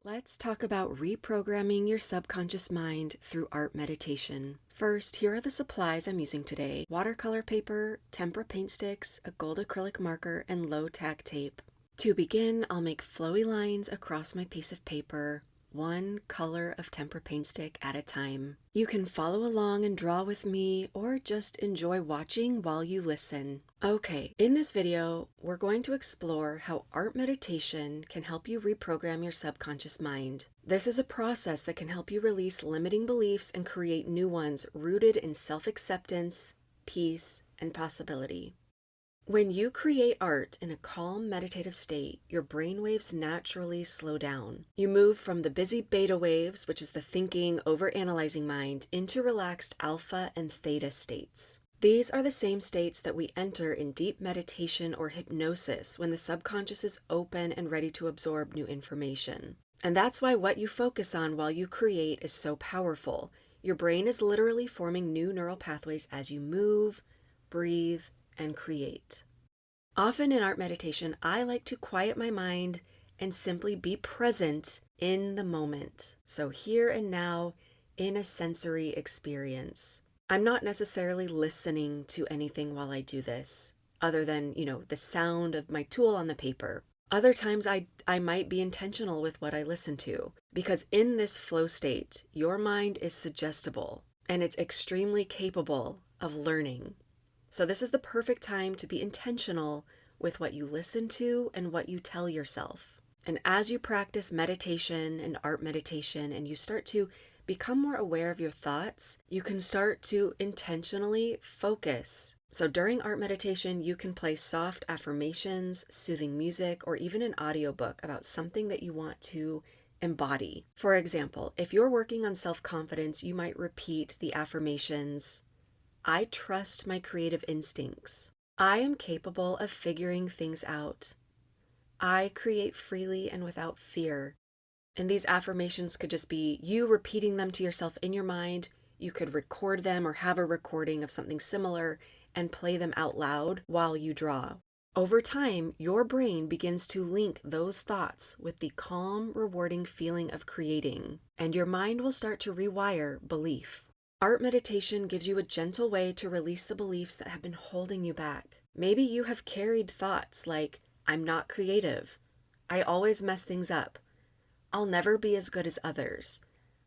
Let's talk about reprogramming your subconscious mind through art meditation. First, here are the supplies I'm using today: watercolor paper, tempera paint sticks, a gold acrylic marker, and low tack tape. To begin, I'll make flowy lines across my piece of paper, one color of tempera paint stick at a time. You can follow along and draw with me, or just enjoy watching while you listen. Okay, in this video, we're going to explore how art meditation can help you reprogram your subconscious mind. This is a process that can help you release limiting beliefs and create new ones rooted in self-acceptance, peace, and possibility. When you create art in a calm, meditative state, your brain waves naturally slow down. You move from the busy beta waves, which is the thinking, overanalyzing mind, into relaxed alpha and theta states. These are the same states that we enter in deep meditation or hypnosis when the subconscious is open and ready to absorb new information. And that's why what you focus on while you create is so powerful. Your brain is literally forming new neural pathways as you move, breathe, and create. Often in art meditation, I like to quiet my mind and simply be present in the moment. So here and now in a sensory experience. I'm not necessarily listening to anything while I do this, other than, the sound of my tool on the paper. Other times I might be intentional with what I listen to, because in this flow state, your mind is suggestible and it's extremely capable of learning. So this is the perfect time to be intentional with what you listen to and what you tell yourself. And as you practice meditation and art meditation and you start to become more aware of your thoughts, you can start to intentionally focus. So during art meditation, you can play soft affirmations, soothing music, or even an audiobook about something that you want to embody. For example, if you're working on self-confidence, you might repeat the affirmations: I trust my creative instincts. I am capable of figuring things out. I create freely and without fear. And these affirmations could just be you repeating them to yourself in your mind. You could record them or have a recording of something similar and play them out loud while you draw. Over time, your brain begins to link those thoughts with the calm, rewarding feeling of creating, and your mind will start to rewire belief. Art meditation gives you a gentle way to release the beliefs that have been holding you back. Maybe you have carried thoughts like, I'm not creative. I always mess things up. I'll never be as good as others.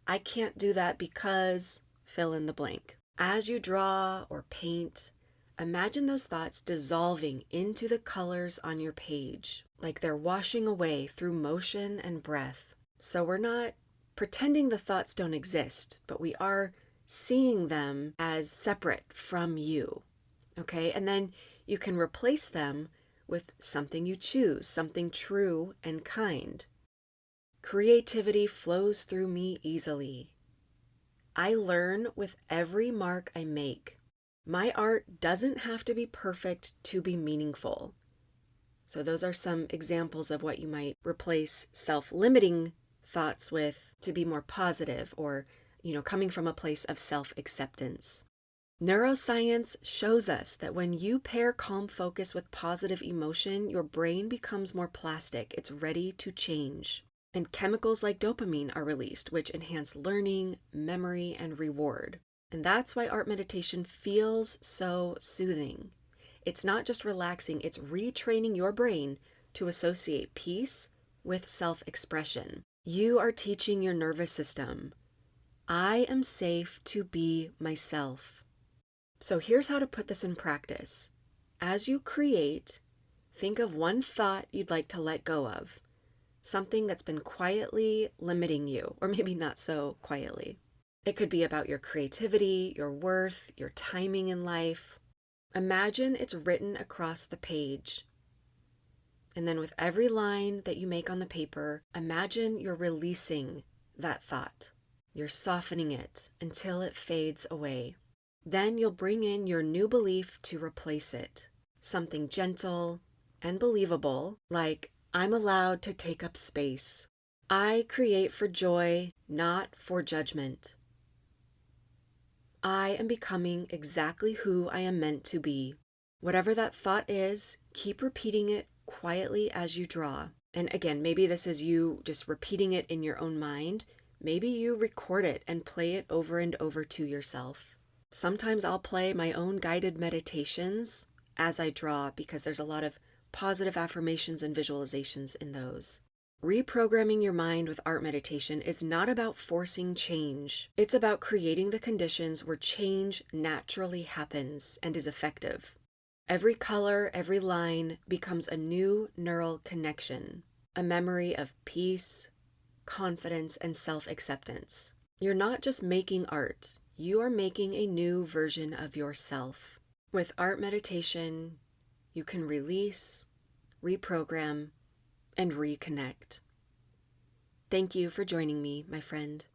I can't do that because fill in the blank. As you draw or paint, imagine those thoughts dissolving into the colors on your page, like they're washing away through motion and breath. So we're not pretending the thoughts don't exist, but we are seeing them as separate from you, okay? And then you can replace them with something you choose, something true and kind. Creativity flows through me easily. I learn with every mark I make. My art doesn't have to be perfect to be meaningful. So those are some examples of what you might replace self-limiting thoughts with to be more positive, or coming from a place of self-acceptance. Neuroscience shows us that when you pair calm focus with positive emotion, your brain becomes more plastic. It's ready to change. And chemicals like dopamine are released, which enhance learning, memory, and reward. And that's why art meditation feels so soothing. It's not just relaxing, it's retraining your brain to associate peace with self-expression. You are teaching your nervous system, I am safe to be myself. So here's how to put this in practice. As you create, think of one thought you'd like to let go of, something that's been quietly limiting you, or maybe not so quietly. It could be about your creativity, your worth, your timing in life. Imagine it's written across the page. And then with every line that you make on the paper, imagine you're releasing that thought. You're softening it until it fades away. Then you'll bring in your new belief to replace it. Something gentle and believable, like, I'm allowed to take up space. I create for joy, not for judgment. I am becoming exactly who I am meant to be. Whatever that thought is, keep repeating it quietly as you draw. And again, maybe this is you just repeating it in your own mind. Maybe you record it and play it over and over to yourself. Sometimes I'll play my own guided meditations as I draw because there's a lot of positive affirmations and visualizations in those. Reprogramming your mind with art meditation is not about forcing change. It's about creating the conditions where change naturally happens and is effective. Every color, every line becomes a new neural connection, a memory of peace, confidence, and self-acceptance. You're not just making art, you are making a new version of yourself. With art meditation, you can release, reprogram, and reconnect. Thank you for joining me, my friend.